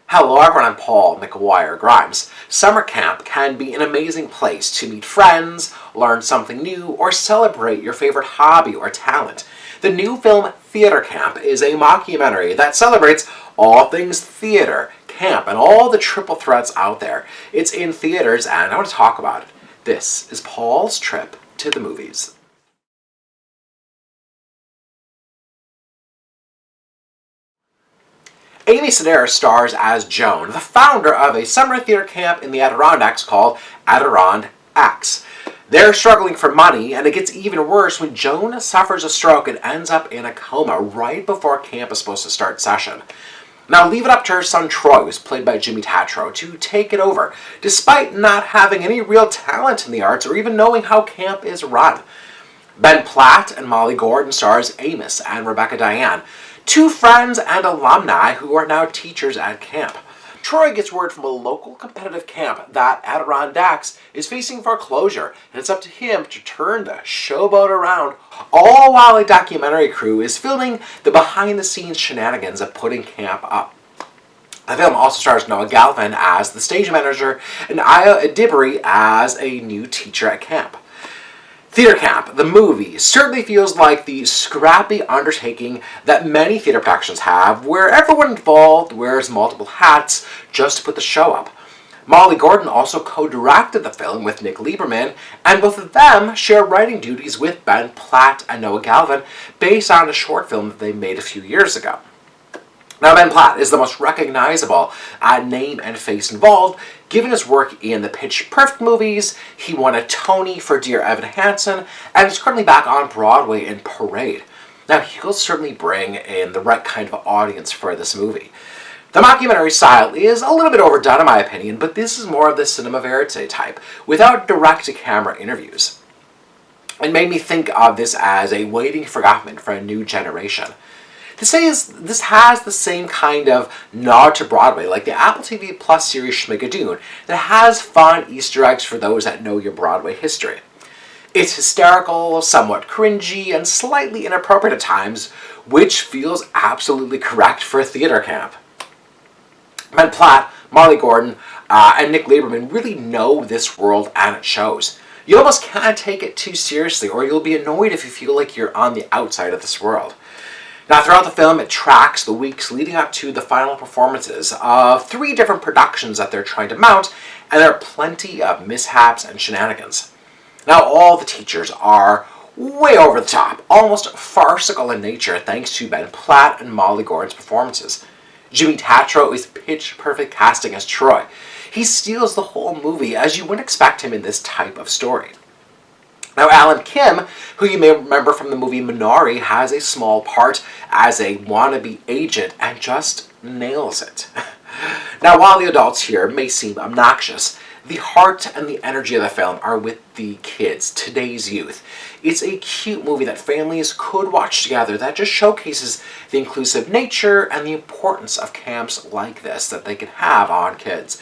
Hello everyone, I'm Paul McGuire Grimes. Summer camp can be an amazing place to meet friends, learn something new, or celebrate your favorite hobby or talent. The new film Theater Camp is a mockumentary that celebrates all things theater, camp, and all the triple threats out there. It's in theaters and I want to talk about it. This is Paul's trip to the movies. Amy Sedaris stars as Joan, the founder of a summer theater camp in the Adirondacks called Adirondacks. They're struggling for money, and it gets even worse when Joan suffers a stroke and ends up in a coma right before camp is supposed to start session. Now leave it up to her son Troy, who's played by Jimmy Tatro, to take it over, despite not having any real talent in the arts or even knowing how camp is run. Ben Platt and Molly Gordon stars Amos and Rebecca Diane, two friends and alumni who are now teachers at camp. Troy gets word from a local competitive camp that Adirondacks is facing foreclosure, and it's up to him to turn the showboat around, all while a documentary crew is filming the behind-the-scenes shenanigans of putting camp up. The film also stars Noah Galvin as the stage manager and Aya Adibari as a new teacher at camp. Theater Camp, the movie, certainly feels like the scrappy undertaking that many theater productions have, where everyone involved wears multiple hats just to put the show up. Molly Gordon also co-directed the film with Nick Lieberman, and both of them share writing duties with Ben Platt and Noah Galvin based on a short film that they made a few years ago. Now, Ben Platt is the most recognizable name and face involved, given his work in the Pitch Perfect movies. He won a Tony for Dear Evan Hansen, and is currently back on Broadway in Parade. Now, he'll certainly bring in the right kind of audience for this movie. The mockumentary style is a little bit overdone in my opinion, but this is more of the cinema verite type, without direct-to-camera interviews. It made me think of this as a waiting forgotten for a new generation. This has the same kind of nod to Broadway, like the Apple TV Plus series Schmigadoon, that has fun Easter eggs for those that know your Broadway history. It's hysterical, somewhat cringy, and slightly inappropriate at times, which feels absolutely correct for a theater camp. Ben Platt, Molly Gordon, and Nick Lieberman really know this world and its shows. You almost can't take it too seriously, or you'll be annoyed if you feel like you're on the outside of this world. Now, throughout the film, it tracks the weeks leading up to the final performances of 3 different productions that they're trying to mount, and there are plenty of mishaps and shenanigans. Now, all the teachers are way over the top, almost farcical in nature, thanks to Ben Platt and Molly Gordon's performances. Jimmy Tatro is pitch-perfect casting as Troy. He steals the whole movie, as you wouldn't expect him in this type of story. Now, Alan Kim, who you may remember from the movie Minari, has a small part as a wannabe agent and just nails it. Now, while the adults here may seem obnoxious, the heart and the energy of the film are with the kids, today's youth. It's a cute movie that families could watch together that just showcases the inclusive nature and the importance of camps like this that they can have on kids.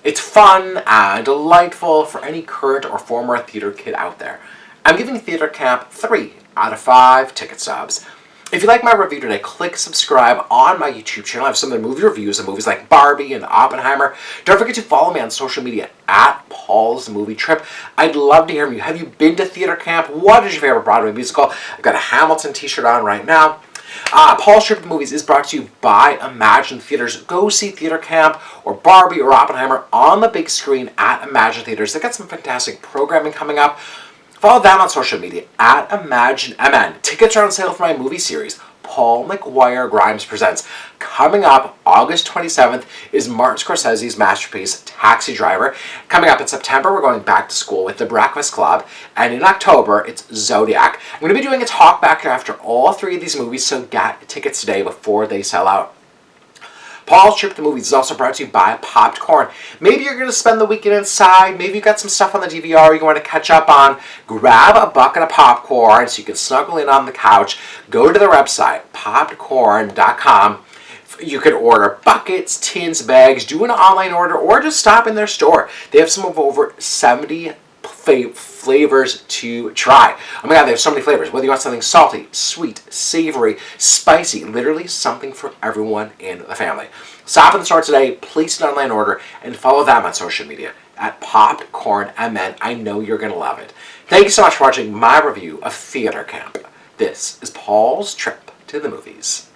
It's fun and delightful for any current or former theater kid out there. I'm giving Theater Camp 3 out of 5 ticket stubs. If you like my review today, click subscribe on my YouTube channel. I have some of the movie reviews of movies like Barbie and Oppenheimer. Don't forget to follow me on social media at Paul's Movie Trip. I'd love to hear from you. Have you been to Theater Camp? What is your favorite Broadway musical? I've got a Hamilton t-shirt on right now. Paul's Trip to Movies is brought to you by Imagine Theaters. Go see Theater Camp or Barbie or Oppenheimer on the big screen at Imagine Theaters. They've got some fantastic programming coming up. Follow them on social media at ImagineMN. Tickets are on sale for my movie series, Paul McGuire Grimes Presents. Coming up August 27th is Martin Scorsese's masterpiece, Taxi Driver. Coming up in September, we're going back to school with The Breakfast Club. And in October, it's Zodiac. I'm going to be doing a talk back after all 3 of these movies, so get tickets today before they sell out. Paul's Trip to the Movies is also brought to you by Popped Corn. Maybe you're going to spend the weekend inside. Maybe you've got some stuff on the DVR you want to catch up on. Grab a bucket of popcorn so you can snuggle in on the couch. Go to their website, poppedcorn.com. You can order buckets, tins, bags, do an online order, or just stop in their store. They have some of over 70 flavors to try. Oh my god, they have so many flavors. Whether you want something salty, sweet, savory, spicy, literally something for everyone in the family. Stop in the store today, place an online order, and follow them on social media at PopcornMN. I know you're going to love it. Thank you so much for watching my review of Theater Camp. This is Paul's Trip to the Movies.